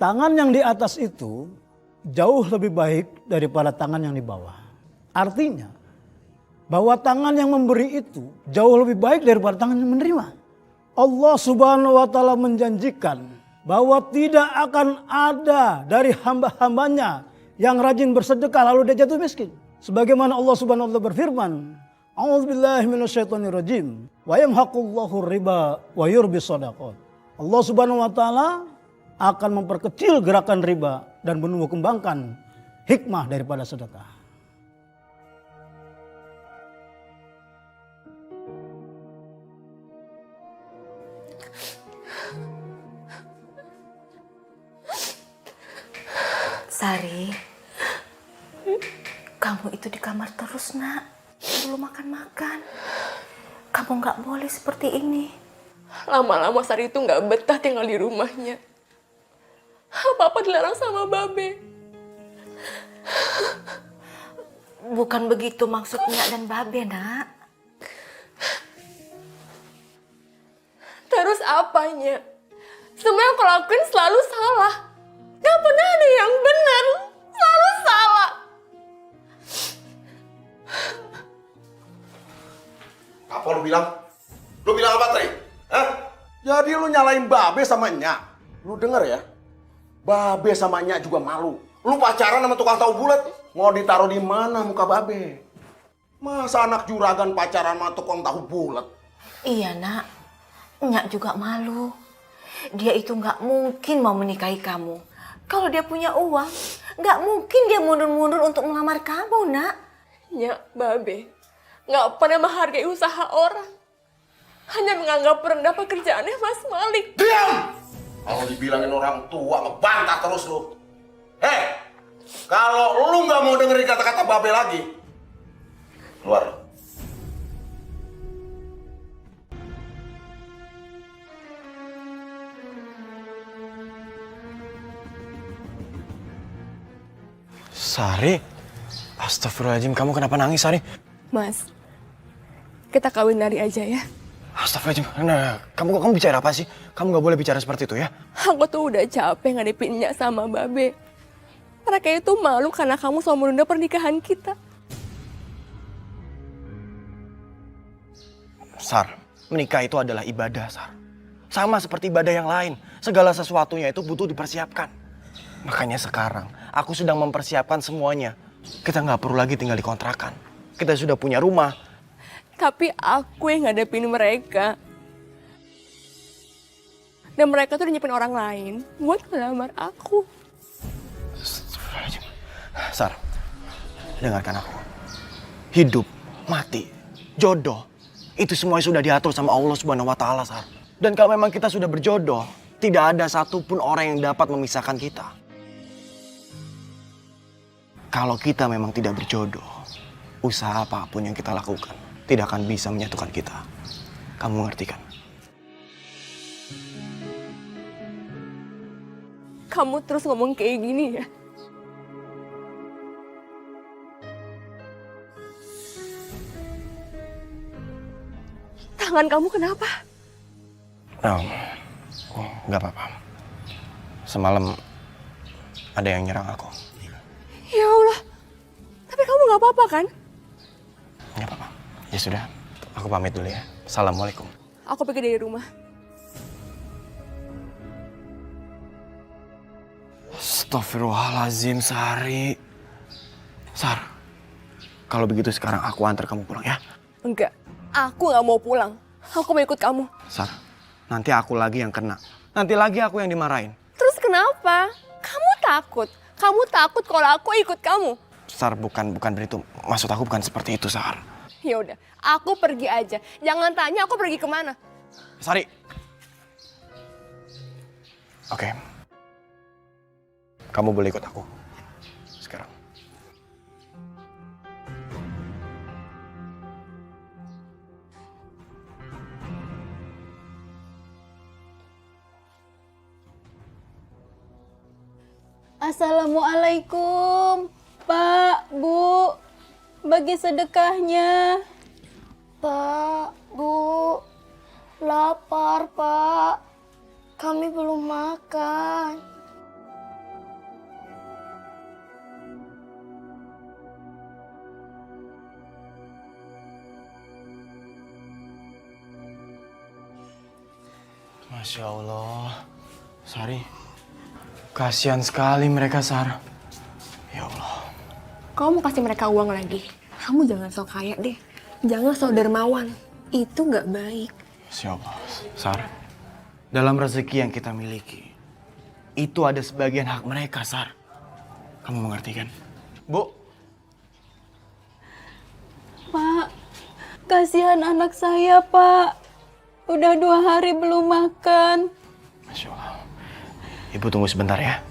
tangan yang di atas itu jauh lebih baik daripada tangan yang di bawah. Artinya bahwa tangan yang memberi itu jauh lebih baik daripada tangan yang menerima. Allah Subhanahu wa taala menjanjikan bahwa tidak akan ada dari hamba-hambanya yang rajin bersedekah lalu dia jatuh miskin. Sebagaimana Allah Subhanahu wa taala berfirman, A'udzubillahi minasyaitonirrajim. Wa yamhaqullahu riba wa yurbis shadaqat. Allah Subhanahu wa taala akan memperkecil gerakan riba dan menumbuh kembangkan hikmah daripada sedekah. Sari, kamu itu di kamar terus, nak. Belum makan-makan. Kamu nggak boleh seperti ini. Lama-lama Sari itu nggak betah tinggal di rumahnya. Apa-apa dilarang sama Babe. Bukan begitu maksudnya dan Babe, nak. Terus apanya? Semua yang aku lakuin selalu salah. Gak pernah ada yang benar. Selalu salah. Apa lu bilang? Lu bilang apa, Tri? Hah? Jadi lu nyalain Babe sama Nyak. Lu denger ya? Babe sama Nyak juga malu. Lu pacaran sama tukang tahu bulat. Mau ditaruh di mana muka Babe? Masa anak juragan pacaran sama tukang tahu bulat? Iya, nak. Nyak juga malu. Dia itu nggak mungkin mau menikahi kamu. Kalau dia punya uang, nggak mungkin dia mundur-mundur untuk melamar kamu, nak. Ya, Babe nggak pernah menghargai usaha orang. Hanya menganggap rendah pekerjaannya Mas Malik. Diam! Kalau dibilangin orang tua, ngebantah terus lu. Hei, kalau lu nggak mau dengerin kata-kata Babe lagi, keluar. Sari, astagfirullahaladzim, kamu kenapa nangis, Sari? Mas, kita kawin lari aja ya. Astagfirullahaladzim, nah, kamu bicara apa sih? Kamu gak boleh bicara seperti itu ya? Aku tuh udah capek ngadepin Nyak sama Babe. Mereka itu malu karena kamu selalu menunda pernikahan kita. Sar, menikah itu adalah ibadah, Sar. Sama seperti ibadah yang lain, segala sesuatunya itu butuh dipersiapkan. Makanya sekarang, aku sedang mempersiapkan semuanya. Kita gak perlu lagi tinggal di kontrakan. Kita sudah punya rumah. Tapi aku yang ngadepin mereka. Dan mereka tuh udah nyepin orang lain buat ngelamar aku. Sar, dengarkan aku. Hidup, mati, jodoh, itu semuanya sudah diatur sama Allah Subhanahu wa taala, Sar. Dan kalau memang kita sudah berjodoh, tidak ada satupun orang yang dapat memisahkan kita. Kalau kita memang tidak berjodoh, usaha apapun yang kita lakukan tidak akan bisa menyatukan kita. Kamu mengerti kan? Kamu terus ngomong kayak gini ya? Tangan kamu kenapa? Oh, nggak apa-apa. Semalam ada yang nyerang aku. Ya Allah, tapi kamu nggak apa-apa kan? Nggak apa-apa. Ya sudah, aku pamit dulu ya. Assalamualaikum. Aku pergi dari rumah. Astagfirullahaladzim, Sari. Sar, kalau begitu sekarang aku antar kamu pulang ya. Enggak, aku nggak mau pulang. Aku mau ikut kamu. Sar, nanti aku lagi yang kena. Nanti lagi aku yang dimarahin. Terus kenapa? Kamu takut? Kamu takut kalau aku ikut kamu? Sar, bukan begitu. Maksud aku bukan seperti itu, Sar. Ya udah, aku pergi aja. Jangan tanya aku pergi kemana. Sari. Oke. Kamu boleh ikut aku. Sekarang. Assalamualaikum, Pak, Bu. Bagi sedekahnya. Pak, Bu, lapar, Pak. Kami belum makan. Masya Allah. Sari, kasihan sekali mereka, Sar. Ya Allah. Kamu mau kasih mereka uang lagi? Kamu jangan sok kaya deh. Jangan sok dermawan. Itu nggak baik. Masya Allah. Sar, dalam rezeki yang kita miliki, itu ada sebagian hak mereka, Sar. Kamu mengerti kan? Bu. Pak, kasihan anak saya, Pak. Udah 2 hari belum makan. Masya Allah. Ibu tunggu sebentar ya.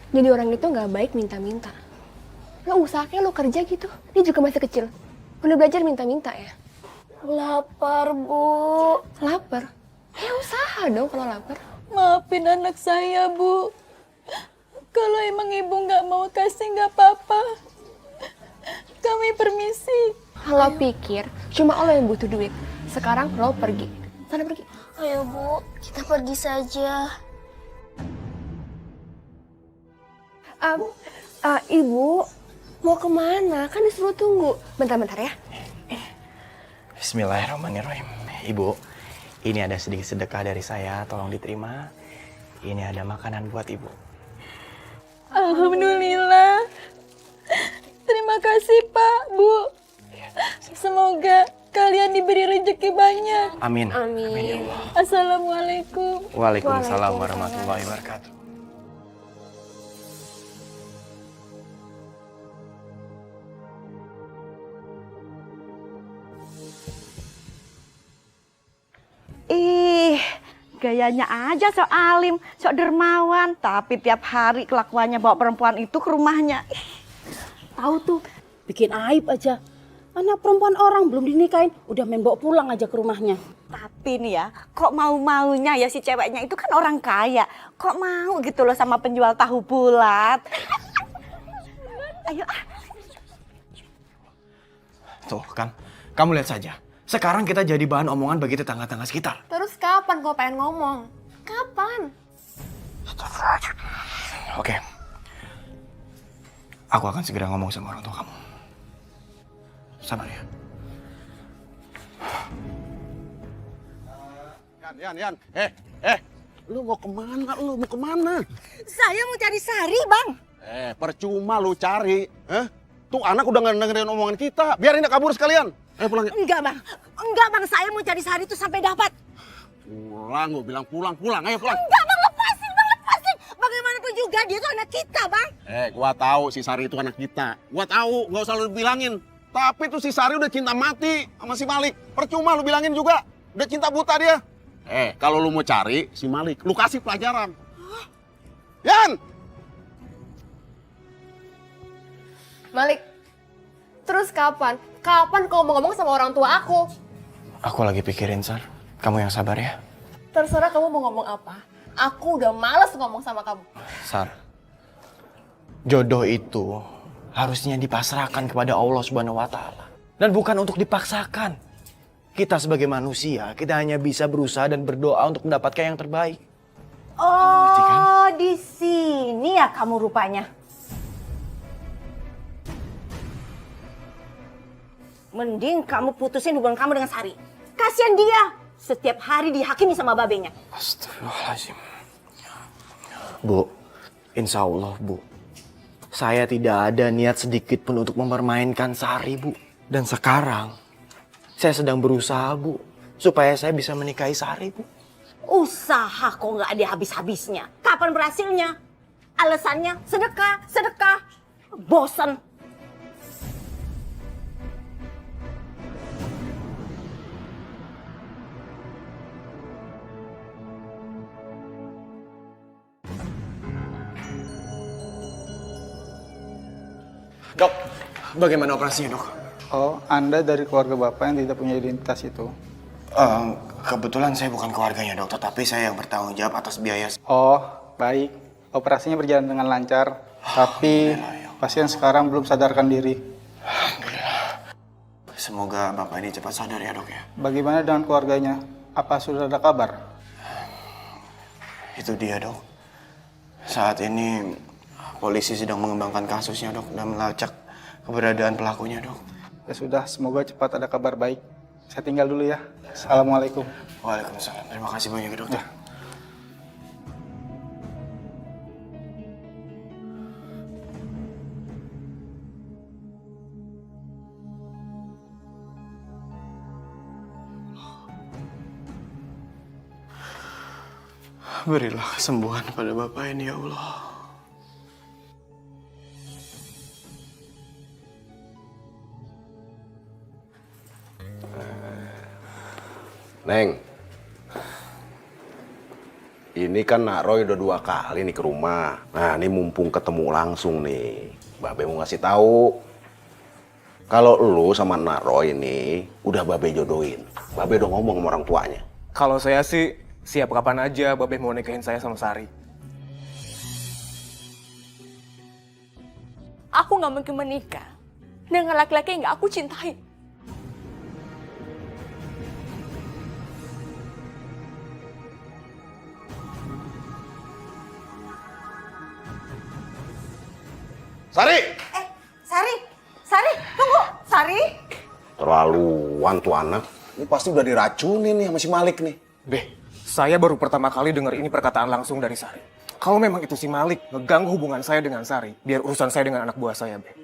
Jadi orang itu nggak baik minta-minta. Lo usahanya lo kerja gitu. Dia juga masih kecil. Udah belajar minta-minta ya. Lapar, Bu. Lapar? Ya usaha dong kalau lapar. Maafin anak saya, Bu. Kalau emang ibu nggak mau kasih nggak apa-apa. Kami permisi. Kalau pikir cuma lo yang butuh duit. Sekarang lo pergi. Sana pergi. Ayo, Bu. Kita pergi saja. Ibu mau kemana? Kan disuruh tunggu. Bentar-bentar ya. Bismillahirrahmanirrahim. Ibu, ini ada sedikit sedekah dari saya, tolong diterima. Ini ada makanan buat ibu. Alhamdulillah. Terima kasih, Pak, Bu. Semoga kalian diberi rezeki banyak. Amin. Amin. Amin ya Allah. Assalamualaikum. Waalaikumsalam warahmatullahi wabarakatuh. Ih, gayanya aja sok alim, sok dermawan. Tapi tiap hari kelakuannya bawa perempuan itu ke rumahnya. Tahu tuh, bikin aib aja. Anak perempuan orang belum dinikahin, udah main bawa pulang aja ke rumahnya. Tapi nih ya, kok mau-maunya ya si ceweknya itu kan orang kaya. Kok mau gitu loh sama penjual tahu bulat. Ayo ah. Tuh kan, kamu lihat saja. Sekarang kita jadi bahan omongan bagi tetangga-tetangga sekitar. Terus kapan kau pengen ngomong? Kapan? Oke. Aku akan segera ngomong sama orang tua kamu. Sabar ya. Yan. Lu mau kemana? Saya mau cari Sari, Bang. Percuma lu cari. Tuh anak udah nggak dengerin omongan kita. Biarin dia kabur sekalian. Pulang ya. Enggak, Bang. Saya mau cari Sari itu sampai dapat. Pulang, gua bilang pulang. Ayo pulang. Enggak, Bang. Lepasin. Bagaimanapun juga dia itu anak kita, Bang. Gua tahu si Sari itu anak kita. Gua tahu, nggak usah lu bilangin. Tapi tuh si Sari udah cinta mati sama si Malik. Percuma lu bilangin juga. Udah cinta buta dia. Kalau lu mau cari si Malik, lu kasih pelajaran. Yan! Malik, terus kapan? Kapan kau mau ngomong sama orang tua aku? Aku lagi pikirin, Sar. Kamu yang sabar ya. Terserah kamu mau ngomong apa. Aku udah males ngomong sama kamu. Sar, jodoh itu harusnya dipasrahkan kepada Allah Subhanahu wa Ta'ala. Dan bukan untuk dipaksakan. Kita sebagai manusia, kita hanya bisa berusaha dan berdoa untuk mendapatkan yang terbaik. Oh, di sini ya kamu rupanya. Mending kamu putusin hubungan kamu dengan Sari. Kasihan dia. Setiap hari dihakimi sama babenya. Astagfirullahaladzim. Bu, insya Allah, Bu. Saya tidak ada niat sedikit pun untuk mempermainkan Sari, Bu. Dan sekarang, saya sedang berusaha, Bu. Supaya saya bisa menikahi Sari, Bu. Usaha kok nggak ada habis-habisnya. Kapan berhasilnya? Alasannya sedekah. Bosan. Dok, bagaimana operasinya, Dok? Oh, Anda dari keluarga Bapak yang tidak punya identitas itu? Kebetulan saya bukan keluarganya, Dok, tetapi saya yang bertanggung jawab atas biaya. Oh, baik. Operasinya berjalan dengan lancar, tapi pasien sekarang belum sadarkan diri. Alhamdulillah. Semoga Bapak ini cepat sadar ya, Dok ya. Bagaimana dengan keluarganya? Apa sudah ada kabar? Itu dia, Dok. Saat ini polisi sedang mengembangkan kasusnya, Dok, dan melacak keberadaan pelakunya, Dok. Ya sudah, semoga cepat ada kabar baik. Saya tinggal dulu ya. Assalamualaikum. Waalaikumsalam. Terima kasih banyak, Dokter. Berilah kesembuhan pada Bapak ini, ya Allah. Neng, ini kan Nak Roy udah 2 kali nih ke rumah. Nah, ini mumpung ketemu langsung nih, Babe mau ngasih tahu kalau lu sama Nak Roy ini udah Babe jodohin. Babe udah ngomong sama orang tuanya. Kalau saya sih siap kapan aja Babe mau nikahin saya sama Sari. Aku nggak mungkin menikah dengan laki-laki yang nggak aku cintai. Sari! Sari, tunggu. Sari. Terlaluan tuh anak. Ini pasti udah diracunin nih sama si Malik nih. Beh, saya baru pertama kali dengar ini perkataan langsung dari Sari. Kalau memang itu si Malik ngeganggu hubungan saya dengan Sari, biar urusan saya dengan anak buah saya, Beh.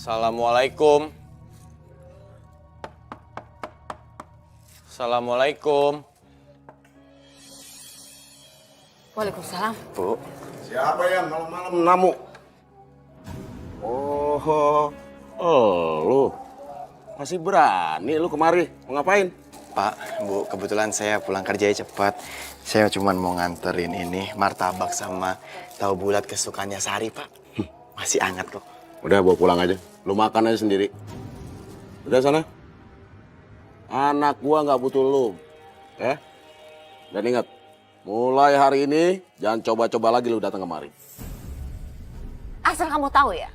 Assalamualaikum. Assalamualaikum. Waalaikumsalam. Bu. Siapa yang malam-malam namu? Oh, lu. Masih berani lu kemari. Mau ngapain? Pak, Bu, kebetulan saya pulang kerjanya cepat. Saya cuma mau nganterin ini martabak sama tahu bulat kesukaannya Sari, Pak. Masih hangat kok. Udah bawa pulang aja. Lu makan aja sendiri. Udah sana. Anak gua nggak butuh lu. Ya? Dan ingat, mulai hari ini jangan coba-coba lagi lu datang kemari. Asal kamu tahu ya,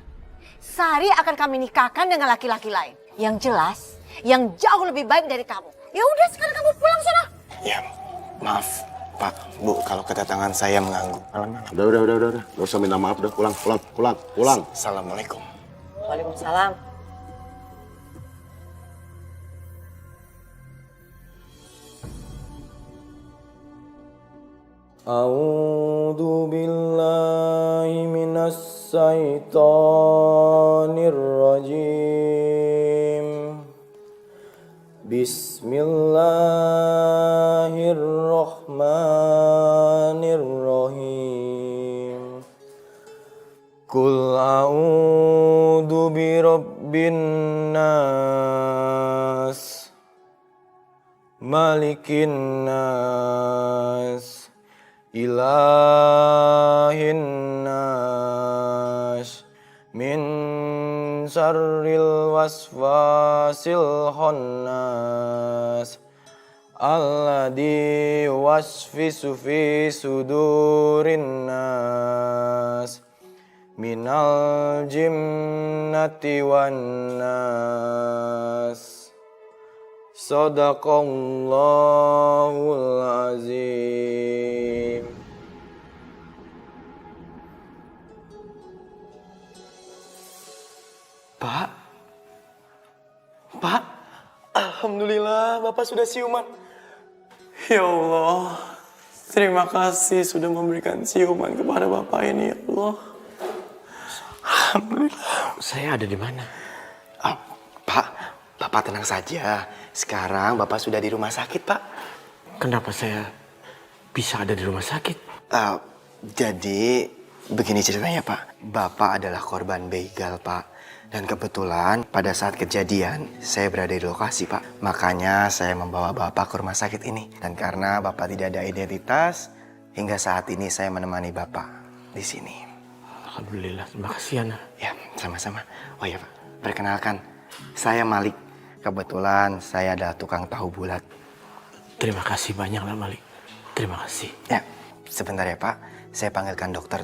Sari akan kami nikahkan dengan laki-laki lain. Yang jelas, yang jauh lebih baik dari kamu. Ya udah, sekarang kamu pulang sana. Ya, maaf, Pak, Bu, kalau kedatangan saya mengganggu. Malam-malam. Udah. Gak usah minta maaf, udah pulang. Assalamualaikum. Waalaikumsalam. A'udzu billahi minas syaitonir rajim. Bismillahirrahmanirrahim. Qul a'udzu birabbin nas, malikin nas, ilahin nas, min syarril waswasil khannas, alladzi wasfisu fi sudurin nas, minal jinnati wan nas. Sadaqallahul azim. Pak, alhamdulillah Bapak sudah siuman. Ya Allah, terima kasih sudah memberikan siuman kepada Bapak ini, ya Allah. Alhamdulillah. Saya ada di mana? Pak, Bapak tenang saja. Sekarang Bapak sudah di rumah sakit, Pak. Kenapa saya bisa ada di rumah sakit? Jadi begini ceritanya, Pak. Bapak adalah korban begal, Pak. Dan kebetulan pada saat kejadian saya berada di lokasi, Pak. Makanya saya membawa Bapak ke rumah sakit ini. Dan karena Bapak tidak ada identitas, hingga saat ini saya menemani Bapak di sini. Alhamdulillah, terima kasih, Ana. Ya, sama-sama. Oh iya, Pak. Perkenalkan, saya Malik. Kebetulan saya adalah tukang tahu bulat. Terima kasih banyak lah, Malik. Terima kasih. Ya, sebentar ya, Pak. Saya panggilkan dokter.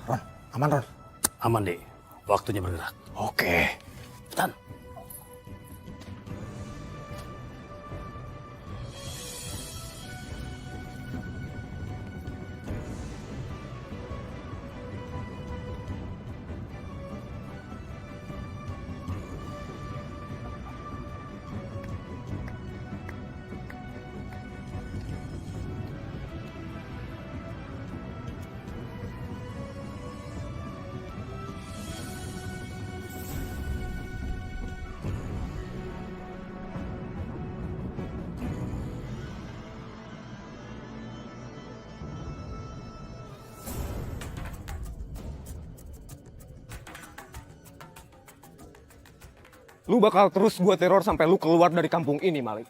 Ron, aman Ron? Aman deh, waktunya bergerak. Oke. Tan. Lu bakal terus gue teror sampai lu keluar dari kampung ini, Malik.